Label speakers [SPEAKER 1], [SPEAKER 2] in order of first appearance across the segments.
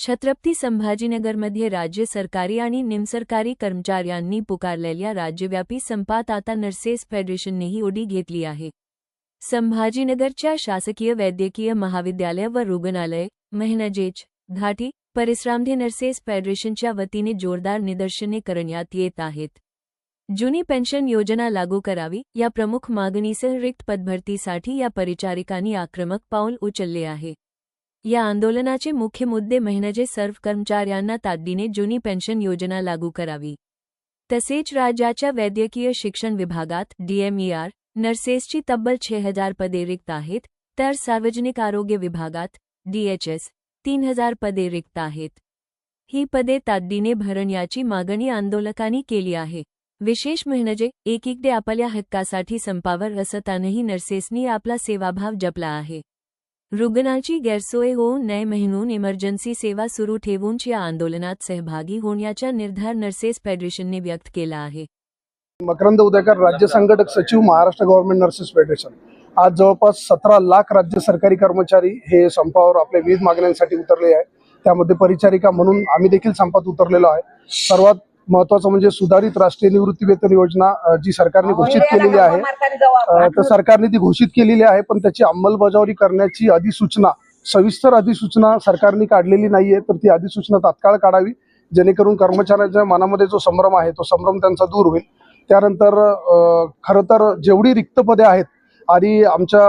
[SPEAKER 1] छत्रपती संभाजीनगरमध्ये राज्य सरकारी आणि निमसरकारी कर्मचाऱ्यांनी पुकारलेल्या राज्यव्यापी संपात आता नर्सेस फेडरेशननेही उडी घेतली आहे। संभाजीनगरच्या शासकीय वैद्यकीय महाविद्यालय व रुग्णालय महनजेच घाटी परिसरामध्ये नर्सेस फेडरेशनच्या वतीने जोरदार निदर्शने करण्यात येत आहेत। जुनी पेन्शन योजना लागू करावी या प्रमुख मागणीसह रिक्त पदभरतीसाठी या परिचारिकांनी आक्रमक पाऊल उचलले आहे। या आंदोलनाचे मुख्य मुद्दे म्हणजे सर्व कर्मचाऱ्यांना तातडीने जुनी पेन्शन योजना लागू करावी, तसेच राज्याच्या वैद्यकीय शिक्षण विभागात DMER नर्सेसची तब्बल 6000 पदे रिक्त आहेत, तर सार्वजनिक आरोग्य विभागात DHS 3000 पदे रिक्त आहेत। ही पदे तातडीने भरण्याची मागणी आंदोलकांनी केली आहे। विशेष म्हणजे एकीकडे आपल्या हक्कासाठी संपावर असतानाही नर्सेसनी आपला सेवाभाव जपला आहे। रुग्णांची गैरसोय होऊ नये म्हणून इमर्जन्सी सेवा सुरू ठेवून या आंदोलनात सहभागी होण्याचा निर्धार नर्सेस फेडरेशनने व्यक्त केला आहे।
[SPEAKER 2] मकरंद उदयकर, राज्य संघटक सचिव, महाराष्ट्र गव्हर्नमेंट नर्सेस फेडरेशन। आज जवळपास 17 लाख राज्य सरकारी कर्मचारी हे संपावर आपल्या विविध मागण्यांसाठी उतरले आहे। त्यामध्ये परिचारिका म्हणून आम्ही देखील संपात उतरलेलो आहे। सर्वात महत्त्वाचं म्हणजे सुधारित राष्ट्रीय निवृत्ती वेतन योजना जी सरकारने घोषित केलेली आहे, तर सरकारने ती घोषित केलेली आहे, पण त्याची अंमलबजावणी करण्याची अधिसूचना, सविस्तर अधिसूचना सरकारने काढलेली नाहीये। तर ती अधिसूचना तात्काळ काढावी, जेणेकरून कर्मचाऱ्यांच्या मनामध्ये जो संभ्रम आहे तो संभ्रम त्यांचा दूर होईल। त्यानंतर खरं तर जेवढी रिक्त पदे आहेत आणि आमच्या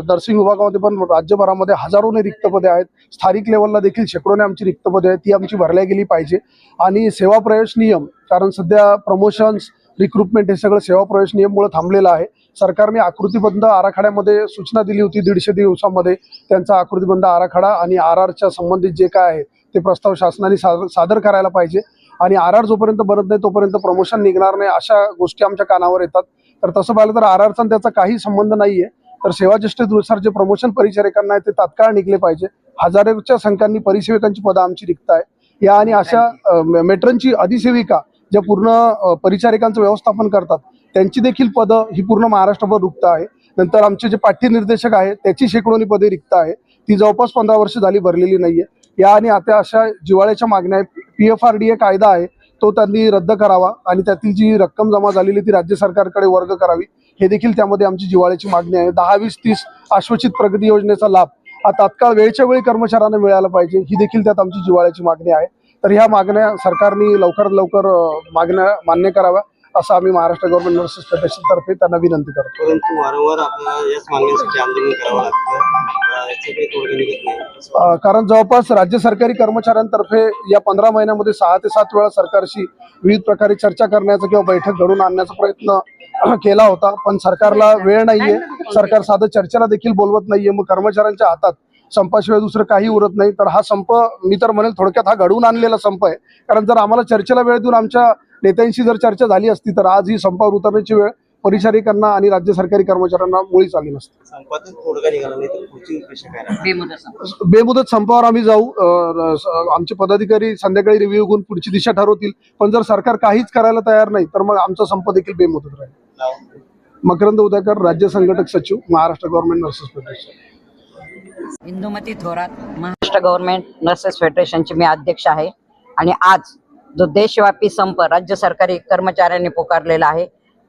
[SPEAKER 2] नर्सिंग विभागामध्ये पण राज्यभरामध्ये हजारोने रिक्त पदे आहेत, स्थानिक लेवलला देखील शेकडोने आमची रिक्त पदे आहेत, ती आमची भरल्या गेली पाहिजे। आणि सेवा प्रवेश नियम, कारण सध्या प्रमोशन्स, रिक्रुटमेंट हे सगळं सेवा प्रवेश नियममुळे थांबलेलं आहे। सरकारने आकृतीबद्ध आराखड्यामध्ये सूचना दिली होती 150 दिवसांमध्ये त्यांचा आकृतीबद्ध आराखडा आणि RRच्या संबंधित जे काय आहे ते प्रस्ताव शासनाने सादर करायला पाहिजे। आणि RR जोपर्यंत बनत नाही तोपर्यंत प्रमोशन निघणार नाही, अशा गोष्टी आमच्या कानावर येतात। तर तसं पाहिलं तर RRचा त्याचा काही संबंध नाहीये। तर सेवाज्येष्ठतेनुसार जे प्रमोशन परिचारिकांना आहे ते तात्काळ निघले पाहिजे। हजारोच्या संख्यांनी परिसेविकांची पदं आमची रिक्त आहे। या आणि अशा मेट्रनची अधिसेविका ज्या पूर्ण परिचारिकांचं व्यवस्थापन करतात त्यांची देखील पदं ही पूर्ण महाराष्ट्रभर रिक्त आहे। नंतर आमचे जे पाठ्य निर्देशक आहेत त्याची शेकडोनी पदे रिक्त आहे, ती जवळपास 15 वर्ष झाली भरलेली नाहीये। या आणि आता अशा जिव्हाळ्याच्या मागण्या आहे। PFRDA कायदा आहे तो त्यांनी रद्द करावा आणि त्यातील जी रक्कम जमा झालेली ती राज्य सरकारकडे वर्ग करावी, हे देखील त्यामध्ये आमची जिव्हाळ्याची मागणी आहे। 10, 20, 30 आश्वासित प्रगती योजनेचा लाभ हा तात्काळ वेळच्या वेळी कर्मचाऱ्यांना मिळाला पाहिजे, ही देखील त्यात आमची जिव्हाळ्याची मागणी आहे। तर ह्या मागण्या सरकारने लवकरात लवकर मागण्या मान्य कराव्या असं आम्ही महाराष्ट्र गव्हर्नमेंट नर्सेस फेडरेशन तर्फे त्यांना विनंती करतो।
[SPEAKER 3] परंतु वारंवार आपल्याला याच मागणीसाठी आंदोलन करावं लागतं, याचे काही तोडगा निघत नाही।
[SPEAKER 2] कारण जवळपास राज्य सरकारी कर्मचाऱ्यांतर्फे या 15 महिन्यामध्ये 6 ते 7 वेळा सरकारशी विविध प्रकारे चर्चा करण्याचा किंवा बैठक घडवून आणण्याचा प्रयत्न केला होता, पण सरकारला वेळ नाहीये। सरकार साधं चर्चेला देखील बोलवत नाहीये। मग कर्मचाऱ्यांच्या हातात संपाशिवाय दुसरं काही उरत नाही। तर हा संप मी तर म्हणेल थोडक्यात हा घडवून आणलेला संप आहे। कारण जर आम्हाला चर्चेला वेळ देऊन आमच्या नेत्यांशी जर चर्चा झाली असती तर आज ही संपावर उतरण्याची वेळ परिचारिकांना आणि राज्य सरकारी कर्मचाऱ्यांना मुळीच आली नसती।
[SPEAKER 3] संपातून तोडगा निघाला नाही तर पुढची कशी काय
[SPEAKER 2] बेमुदत संपावर आम्ही जाऊ। आमचे पदाधिकारी संध्याकाळी रिव्ह्यू घेऊन पुढची दिशा ठरवतील, पण जर सरकार काहीच करायला तयार नाही तर मग आमचा संप देखील बेमुदत राहील। मकरंद उदयकर, राज्य संघटक सचिव, Maharashtra government nurses federation.
[SPEAKER 4] Indumati Thorat, Maharashtra government nurses फेडरेशनची मी अध्यक्ष आहे। आणि आज जो देशव्यापी संप राज्य सरकारी कर्मचाऱ्यांनी पुकारलेला आहे,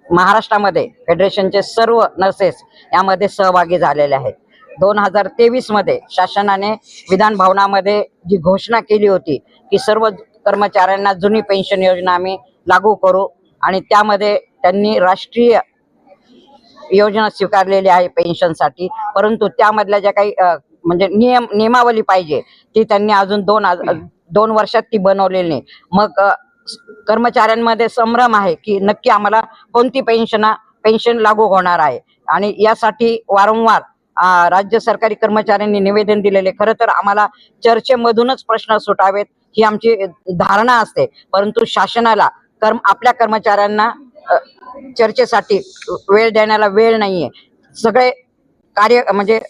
[SPEAKER 4] महाराष्ट्रामध्ये फेडरेशनचे सर्व नर्सेस यामध्ये सहभागी झालेले आहेत। 2023 मध्ये शासनाने विधान भवनामध्ये जी घोषणा केली होती की सर्व कर्मचाऱ्यांना जुनी पेन्शन योजना आम्ही लागू करू, आणि त्यामध्ये त्यांनी राष्ट्रीय योजना स्वीकारलेली आहे पेन्शनसाठी। परंतु त्यामधल्या ज्या काही म्हणजे नियमावली पाहिजे ती त्यांनी अजून 2 वर्षात ती बनवलेली नाही। मग कर्मचाऱ्यांमध्ये संभ्रम आहे की नक्की आम्हाला कोणती पेन्शन लागू होणार आहे, आणि यासाठी वारंवार राज्य सरकारी कर्मचाऱ्यांनी निवेदन दिलेले। खरं तर आम्हाला चर्चेमधूनच प्रश्न सुटावेत ही आमची धारणा असते, परंतु शासनाला आपल्या कर्मचाऱ्यांना चर्चेसाठी वेळ देण्याला वेळ नाहीये। सगळे कार्य म्हणजे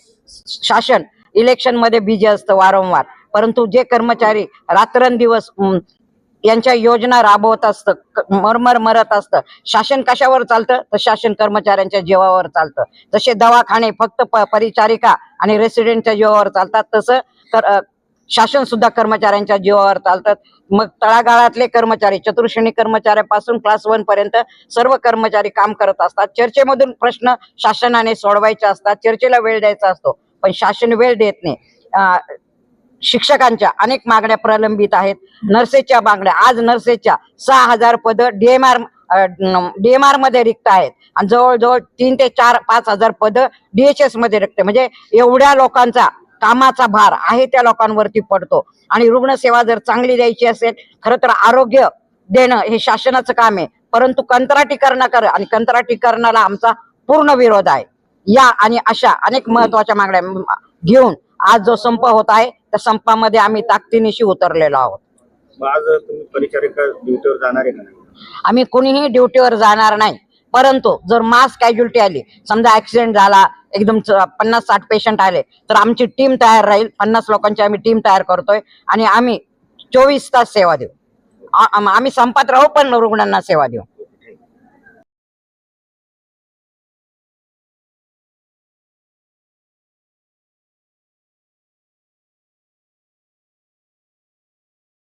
[SPEAKER 4] शासन इलेक्शन मध्ये बिझी असतं वारंवार, परंतु जे कर्मचारी रात्रंदिवस यांच्या योजना राबवत असतं, मरत असतं। शासन कशावर चालतं तर शासन कर्मचाऱ्यांच्या जीवावर चालतं। जसे दवाखाने फक्त परिचारिका आणि रेसिडेंटच्या जीवावर चालतात, तसं शासन सुद्धा कर्मचाऱ्यांच्या जीवावर चालतात. मग तळागाळातले कर्मचारी, चतुर्श्रेणी कर्मचाऱ्यापासून क्लास 1 पर्यंत सर्व कर्मचारी काम करत असतात. चर्चेमधून प्रश्न शासनाने सोडवायचे असतात, चर्चेला वेळ द्यायचा असतो, पण शासन वेळ देत नाही. शिक्षकांच्या अनेक मागण्या प्रलंबित आहेत. नर्सेसच्या मागण्या, आज नर्सेसच्या 6,000 पदं डीएमआर मध्ये रिक्त आहेत आणि जवळजवळ 3 ते 5 हजार पदं DHS मध्ये रिक्त. म्हणजे एवढ्या लोकांचा कामाचा भार आहे त्या लोकांवरती पडतो. आणि रुग्णसेवा जर चांगली द्यायची असेल, खरं तर आरोग्य देणं हे शासनाचं काम आहे, परंतु कंत्राटीकरणाला आमचा पूर्ण विरोध आहे. या आणि अशा अनेक महत्वाच्या मागण्या घेऊन आज जो संप होत आहे त्या संपामध्ये आम्ही ताकदीनिशी उतरलेलो आहोत.
[SPEAKER 3] आज तुम्ही परिचारिका ड्युटीवर जाणार आहे का नाही?
[SPEAKER 4] आम्ही कोणीही ड्युटीवर जाणार नाही, परंतु जर मास कॅज्युअल्टी आली, समजा ऍक्सिडेंट झाला, एकदम 50-60 पेशंट आले, तर आमची टीम तयार राहील. 50 लोकांची आम्ही टीम तयार करतोय आणि आम्ही 24 तास सेवा देऊ. आम्ही संपात राहू पण रुग्णांना सेवा देऊ.